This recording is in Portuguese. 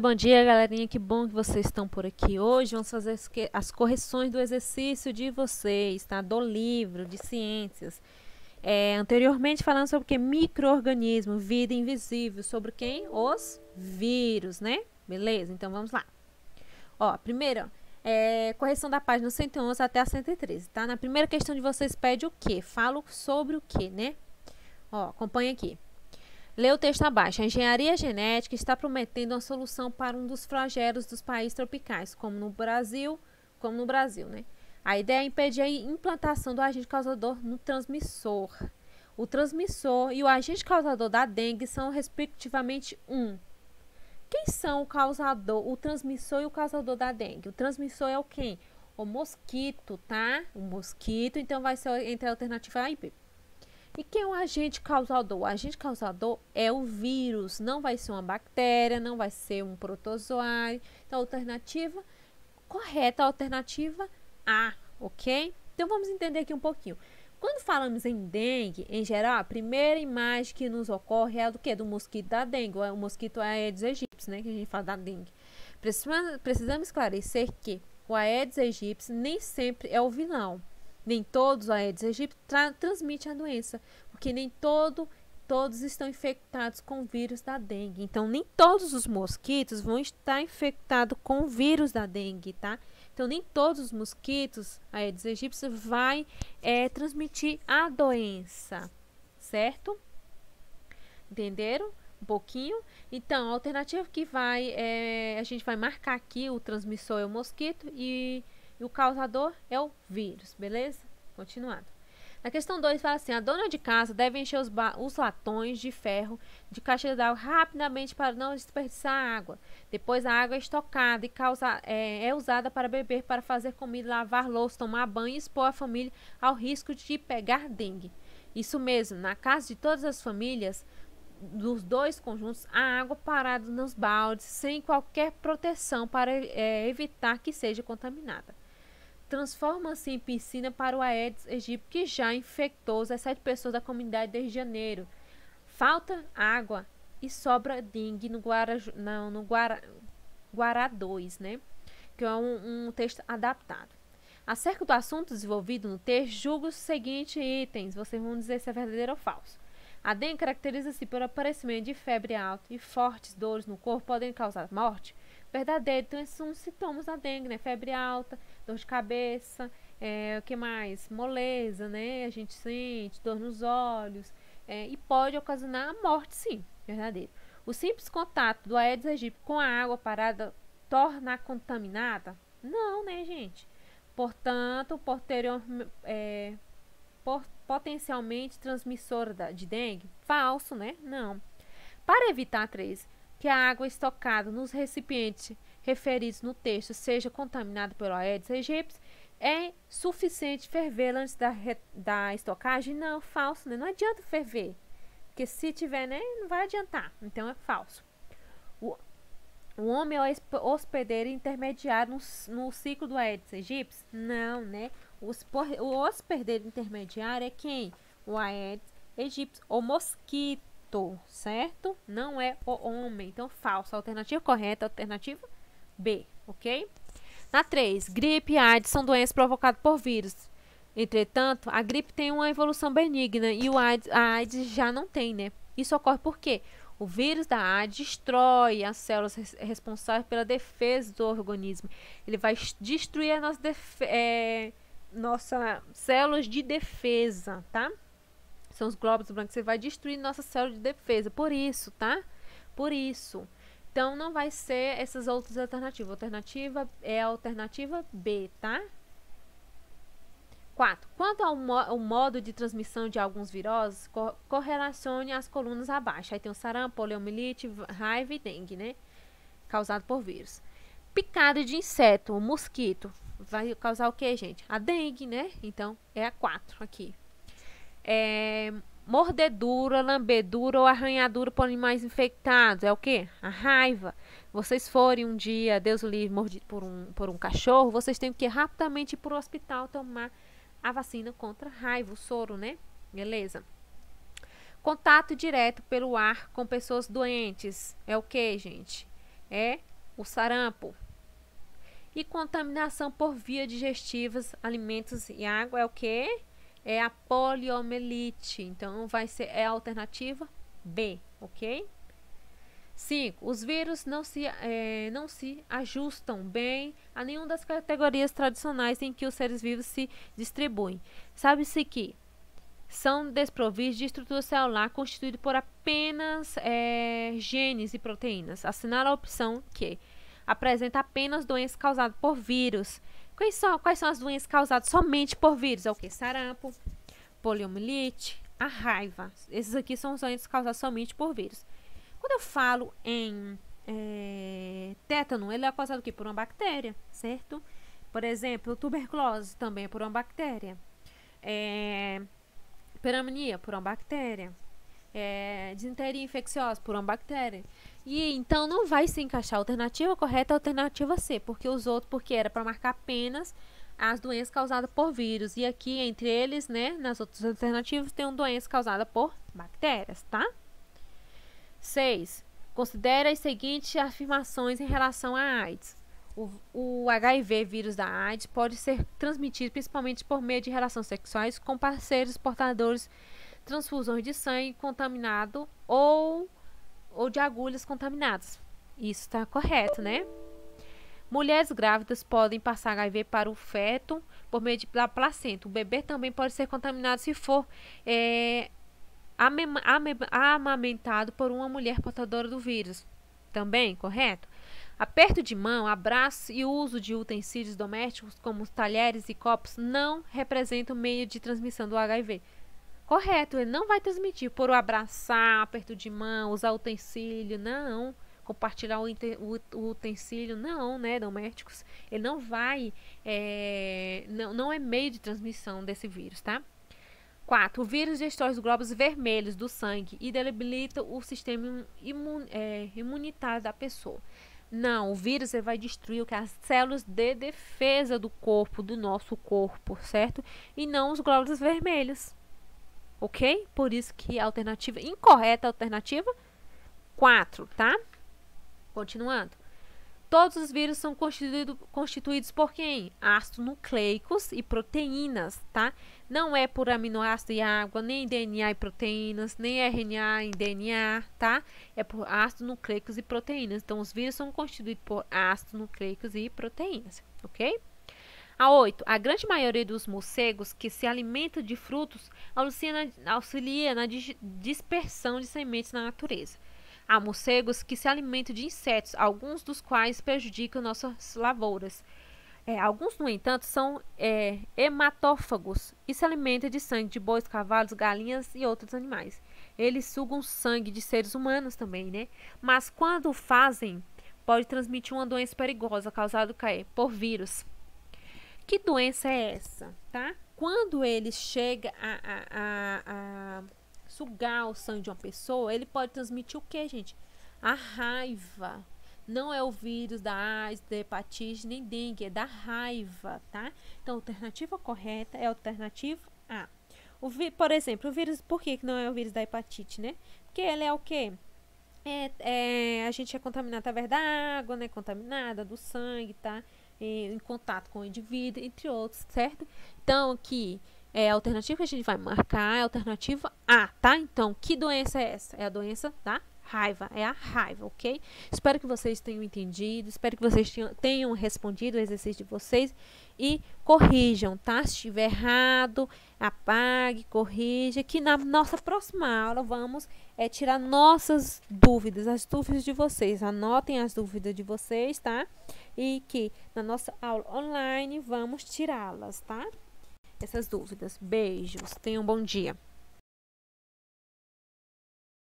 bom dia, galerinha. Que bom que vocês estão por aqui hoje. Vamos fazer as correções do exercício de vocês, tá? Do livro de ciências. Anteriormente falando sobre o que? Micro-organismo, vida invisível. Sobre quem? Os vírus, né? Beleza? Então vamos lá. Ó, primeiro, correção da página 111 até a 113, tá? Na primeira questão de vocês pede o quê? Falo sobre o quê, né? Ó, acompanha aqui. Lê o texto abaixo. A engenharia genética está prometendo uma solução para um dos flagelos dos países tropicais, como no Brasil, né? A ideia é impedir a implantação do agente causador no transmissor. O transmissor e o agente causador da dengue são, respectivamente, Quem são o causador, o transmissor e o causador da dengue? O transmissor é o quem? O mosquito, tá? O mosquito, então vai ser entre a alternativa A e B. E quem é o agente causador? O agente causador é o vírus, não vai ser uma bactéria, não vai ser um protozoário. Então, a alternativa correta, a alternativa A, ok? Então, vamos entender aqui um pouquinho. Quando falamos em dengue, em geral, a primeira imagem que nos ocorre é a do quê? Do mosquito da dengue. O mosquito Aedes aegypti, né? Que a gente fala da dengue. Precisamos esclarecer que o Aedes aegypti nem sempre é o vilão. Nem todos os Aedes aegypti transmitem a doença, porque nem todos estão infectados com o vírus da dengue. Então, nem todos os mosquitos vão estar infectados com o vírus da dengue, tá? Então, nem todos os mosquitos Aedes aegypti vai transmitir a doença, certo? Entenderam? Um pouquinho. Então, a alternativa que a gente vai marcar aqui, o transmissor é o mosquito e o causador é o vírus, beleza? Continuando. Na questão 2 fala assim, a dona de casa deve encher os latões de ferro de caixa d'água rapidamente para não desperdiçar água. Depois a água é estocada e é usada para beber, para fazer comida, lavar louça, tomar banho e expor a família ao risco de pegar dengue. Isso mesmo, na casa de todas as famílias, dos dois conjuntos, a água parada nos baldes, sem qualquer proteção para evitar que seja contaminada. Transforma-se em piscina para o Aedes aegypti, que já infectou 17 pessoas da comunidade desde janeiro. Falta água e sobra dengue no Guará 2, né? Que é um texto adaptado. Acerca do assunto desenvolvido no texto, julgue os seguintes itens. Vocês vão dizer se é verdadeiro ou falso. A dengue caracteriza-se por aparecimento de febre alta e fortes dores no corpo podem causar morte. Verdadeiro. Então, esses são os sintomas da dengue, né? Febre alta, dor de cabeça, o que mais? Moleza, né? A gente sente, dor nos olhos, e pode ocasionar a morte, sim. Verdadeiro. O simples contato do Aedes aegypti com a água parada torna contaminada? Não, né, gente? Portanto, potencialmente transmissora de dengue? Falso, né? Não. Para evitar 3, que a água estocada nos recipientes referidos no texto seja contaminada pelo Aedes aegypti, é suficiente ferver antes da estocagem? Não, falso, né? Não adianta ferver, porque se tiver, né, não vai adiantar. Então é falso. O homem é o hospedeiro intermediário no ciclo do Aedes aegypti? Não, né? O hospedeiro intermediário é quem? O Aedes aegypti, o mosquito, certo? Não é o homem. Então, falso. Alternativa correta, alternativa B, ok? Na 3, gripe e AIDS são doenças provocadas por vírus. Entretanto, a gripe tem uma evolução benigna e a AIDS já não tem, né? Isso ocorre por quê? O vírus da AIDS destrói as células responsáveis pela defesa do organismo. Ele vai destruir as nossas células de defesa, tá? São os glóbulos brancos. Você vai destruir nossa célula de defesa. Por isso, tá? Por isso. Então, não vai ser essas outras alternativas. A alternativa é a alternativa B, tá? 4. Quanto ao modo de transmissão de alguns viroses, correlacione as colunas abaixo. Aí tem o sarampo, poliomielite, raiva e dengue, né? Causado por vírus. Picada de inseto, o mosquito, vai causar o que, gente? A dengue, né? Então, é a 4 aqui. Mordedura, lambedura ou arranhadura por animais infectados. É o que? A raiva. Vocês forem um dia, Deus o livre, mordido por um cachorro, vocês têm que rapidamente ir para o hospital tomar a vacina contra raiva, o soro, né? Beleza? Contato direto pelo ar com pessoas doentes. É o que, gente? É o sarampo. E contaminação por via digestivas, alimentos e água é o que? É a poliomielite. Então, é a alternativa B, ok? 5. Os vírus não se ajustam bem a nenhuma das categorias tradicionais em que os seres vivos se distribuem. Sabe-se que são desprovidos de estrutura celular constituída por apenas genes e proteínas. Assinala a opção que apresenta apenas doenças causadas por vírus. Quais são as doenças causadas somente por vírus? É o que? Sarampo, poliomielite, a raiva. Esses aqui são os doenças causadas somente por vírus. Quando eu falo em tétano, ele é causado o quê? Por uma bactéria, certo? Por exemplo, tuberculose também é por uma bactéria. Pneumonia por uma bactéria. Disenteria infecciosa por uma bactéria. E então não vai se encaixar a alternativa correta, a alternativa C, porque era para marcar apenas as doenças causadas por vírus. E aqui, entre eles, né, nas outras alternativas, tem uma doença causada por bactérias, tá? 6. Considere as seguintes afirmações em relação à AIDS. O HIV, vírus da AIDS, pode ser transmitido principalmente por meio de relações sexuais com parceiros portadores, transfusões de sangue contaminado ou de agulhas contaminadas. Isso está correto, né? Mulheres grávidas podem passar HIV para o feto por meio da placenta. O bebê também pode ser contaminado se for amamentado por uma mulher portadora do vírus. Também, correto? Aperto de mão, abraço e uso de utensílios domésticos como talheres e copos não representam meio de transmissão do HIV. Correto, ele não vai transmitir por abraçar, aperto de mão, usar utensílio, não. Compartilhar o utensílio, não, né, domésticos. Ele não vai, não é meio de transmissão desse vírus, tá? 4. O vírus destrói os glóbulos vermelhos do sangue e debilita o sistema imunitário da pessoa. Não, o vírus vai destruir as células de defesa do corpo, do nosso corpo, certo? E não os glóbulos vermelhos. Ok? Por isso que a alternativa incorreta, a alternativa 4, tá? Continuando. Todos os vírus são constituídos por quem? Ácidos nucleicos e proteínas, tá? Não é por aminoácido e água, nem DNA e proteínas, nem RNA e DNA, tá? É por ácidos nucleicos e proteínas. Então, os vírus são constituídos por ácidos nucleicos e proteínas, ok? A 8. A grande maioria dos morcegos que se alimentam de frutos auxilia na dispersão de sementes na natureza. Há morcegos que se alimentam de insetos, alguns dos quais prejudicam nossas lavouras. Alguns, no entanto, são hematófagos e se alimentam de sangue de bois, cavalos, galinhas e outros animais. Eles sugam sangue de seres humanos também, né? Mas quando fazem, pode transmitir uma doença perigosa causada por vírus. Que doença é essa, tá? Quando ele chega a sugar o sangue de uma pessoa, ele pode transmitir o que, gente? A raiva. Não é o vírus da AIDS, da hepatite, nem dengue, é da raiva, tá? Então, a alternativa correta é a alternativa A. Por exemplo, o vírus, por que não é o vírus da hepatite, né? Porque ele é o quê? A gente é contaminado através da água, né? Contaminada, do sangue, tá? Em contato com o indivíduo, entre outros, certo? Então, aqui, a alternativa que a gente vai marcar é a alternativa A, tá? Então, que doença é essa? É a doença da raiva, é a raiva, ok? Espero que vocês tenham entendido, espero que vocês tenham respondido o exercício de vocês e corrijam, tá? Se estiver errado, apague, corrija, que na nossa próxima aula vamos tirar nossas dúvidas, as dúvidas de vocês. Anotem as dúvidas de vocês, tá? E que na nossa aula online vamos tirá-las, tá? Essas dúvidas. Beijos, tenham um bom dia.